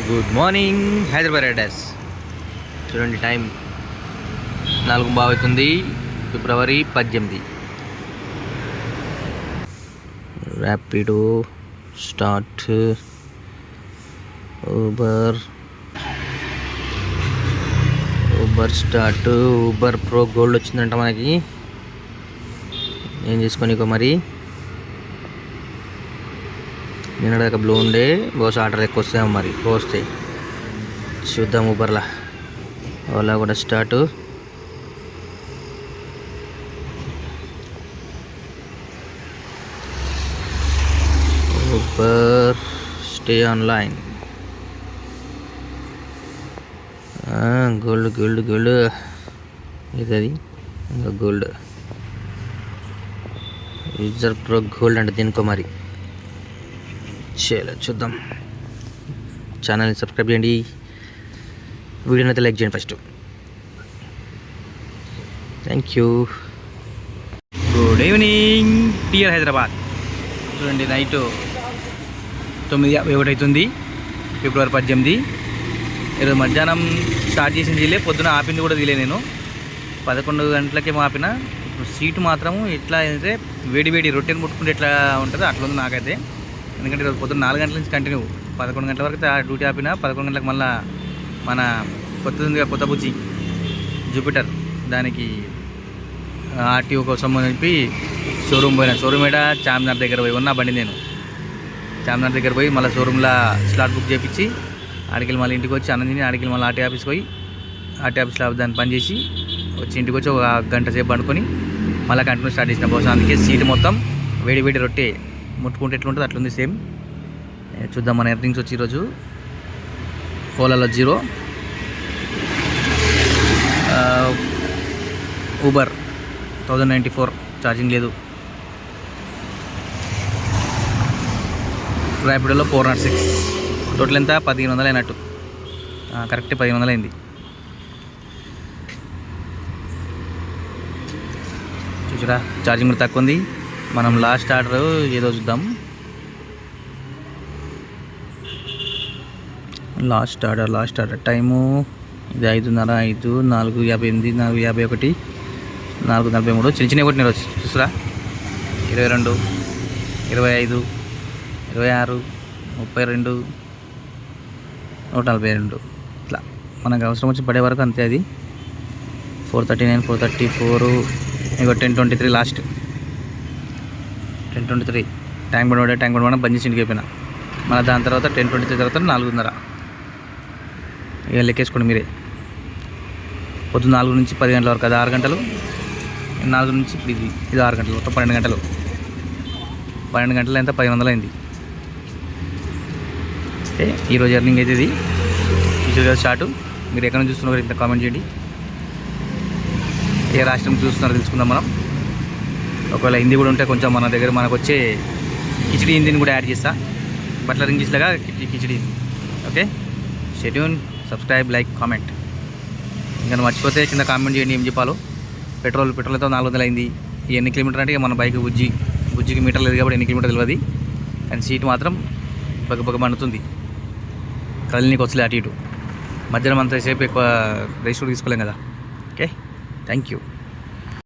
Good morning Hyderabad riders. చూడండి time 4 అవుతుంది. ఫిబ్రవరి 18. Rapido start, Uber start. Uber pro gold వచ్చిందంట మనకి. ఏం చేసుకోనికో మరి. నిన్నదాకా బ్లూ ఉండే, బహుశా ఆర్డర్ ఎక్కువ వస్తాయేమో మరి. వస్తాయి చూద్దాం. ఊబర్లా ఓలా కూడా start. Uber stay online. Gold gold gold ఇది ఇంకా గోల్డ్ యూజర్ ప్రో గోల్డ్ అంటే దీనికో మరి. చూద్దాం. ఛానల్ని సబ్స్క్రైబ్ చేయండి, వీడియోని అయితే లైక్ చేయండి first. Thank you. Good evening dear Hyderabad. చూడండి నైట్ 9:51 అవుతుంది, ఫిబ్రవరి 18. ఈరోజు మధ్యాహ్నం స్టార్ట్ చేసిన తీలే, పొద్దున ఆపింది కూడా తీలే. నేను 11 గంటలకేమో ఆపిన. ఇప్పుడు సీటు మాత్రము ఎట్లా అయితే వేడి వేడి రొట్టెని ముట్టుకుంటే ఎట్లా ఉంటుందో అట్లా ఉంది నాకైతే. ఎందుకంటే ఈరోజు పొద్దున్న 4 గంటల నుంచి కంటిన్యూ 11 గంటల వరకు డ్యూటీ ఆపిన. 11 గంటలకు మళ్ళీ మన కొత్తది కొత్త బుజ్జి జూపిటర్ దానికి ఆర్టీఓ కోసం అని చెప్పి షోరూమ్ పోయినా. షోరూమ్ ఏడా చార్మినార్ దగ్గర పోయి ఉన్న బండి. నేను చార్మినార్ దగ్గర పోయి మళ్ళీ షోరూమ్లో స్లాట్ బుక్ చేయించి ఆడికి మళ్ళీ ఇంటికి వచ్చి అన్నం తిని ఆడికి మళ్ళీ ఆర్టీ ఆఫీస్కి పోయి ఆర్టీ ఆఫీస్లో దాన్ని పని చేసి వచ్చి ఇంటికి వచ్చి ఒక గంట సేపు పండుకొని మళ్ళీ కంటిన్యూ స్టార్ట్ చేసిన. బహుశా అందుకే సీటు మొత్తం వేడి వేడి రొట్టె ముట్టుకుంటే ఎట్లుంటుంది అట్లుంది సేమ్. చూద్దాం మన ఎర్నింగ్స్ వచ్చి ఈరోజు. ఓలాలో 0, ఊబర్ 1094 ఛార్జింగ్ లేదు, ర్యాపిడోలో 406. టోటల్ ఎంత 1500 అయినట్టు. కరెక్ట్ 1500 అయింది. చూసారా ఛార్జింగ్ కూడా తక్కువ ఉంది. మనం లాస్ట్ ఆర్డర్ ఏదో చూద్దాం. లాస్ట్ ఆర్డర్ టైము ఇది 5:30, 5, 4:58, 4:51, 4:43. చిన్న చిన్న కొట్టిన రోజు చూసారా. 22, 25, 26, 32, 142 ఇట్లా మనకు అవసరం వచ్చి పడే వరకు అంతే. అది 439, 434, ఇంకో 1023 లాస్ట్. 1023 ట్యాంక్ బండ్ బంద్ చేసి ఇంటికి అయిపోయినా. మళ్ళీ దాని తర్వాత 1023 తర్వాత 4:30. ఇక లెక్కేసుకోండి మీరే. పొద్దున్న 4 నుంచి 10 గంటల వరకు, అది 6 గంటలు. 4 నుంచి ఇది 6 గంటలు, మొత్తం 12 గంటలు. 12 గంటలు ఎంత 1500 అయింది. అంటే ఈరోజు ఎర్నింగ్ అయితే ఇది ఈరోజు స్టార్ట్. మీరు ఎక్కడ నుంచి చూస్తున్నారో ఇంత కామెంట్ చేయండి. ఏ రాష్ట్రం చూస్తున్నారో తెలుసుకుందాం మనం. ఒకవేళ హిందీ కూడా ఉంటే కొంచెం మన దగ్గర మనకు వచ్చే కిచిడి హిందీని కూడా యాడ్ చేస్తా. బట్లర్ ఇంగ్లీష్ లాగా కిచిడి హిందీ. ఓకే, షెడ్యూన్, సబ్స్క్రైబ్, లైక్, కామెంట్. ఇంకా మర్చిపోతే కింద కామెంట్ చేయండి ఏం చెప్పాలో. పెట్రోల్ అయితే 400 అయింది. ఎన్ని కిలోమీటర్ అంటే మన బైక్ బుజ్జికి మీటర్ లేదు కాబట్టి ఎన్ని కిలోమీటర్ తెలియదు. కానీ సీట్ మాత్రం పగ మండుతుంది. కదిలినికి వచ్చలే అటు ఇటు. మధ్యాహ్నం అంతసేపు ఎక్కువ రేస్ కూడా తీసుకోలేం కదా. Okay, thank you.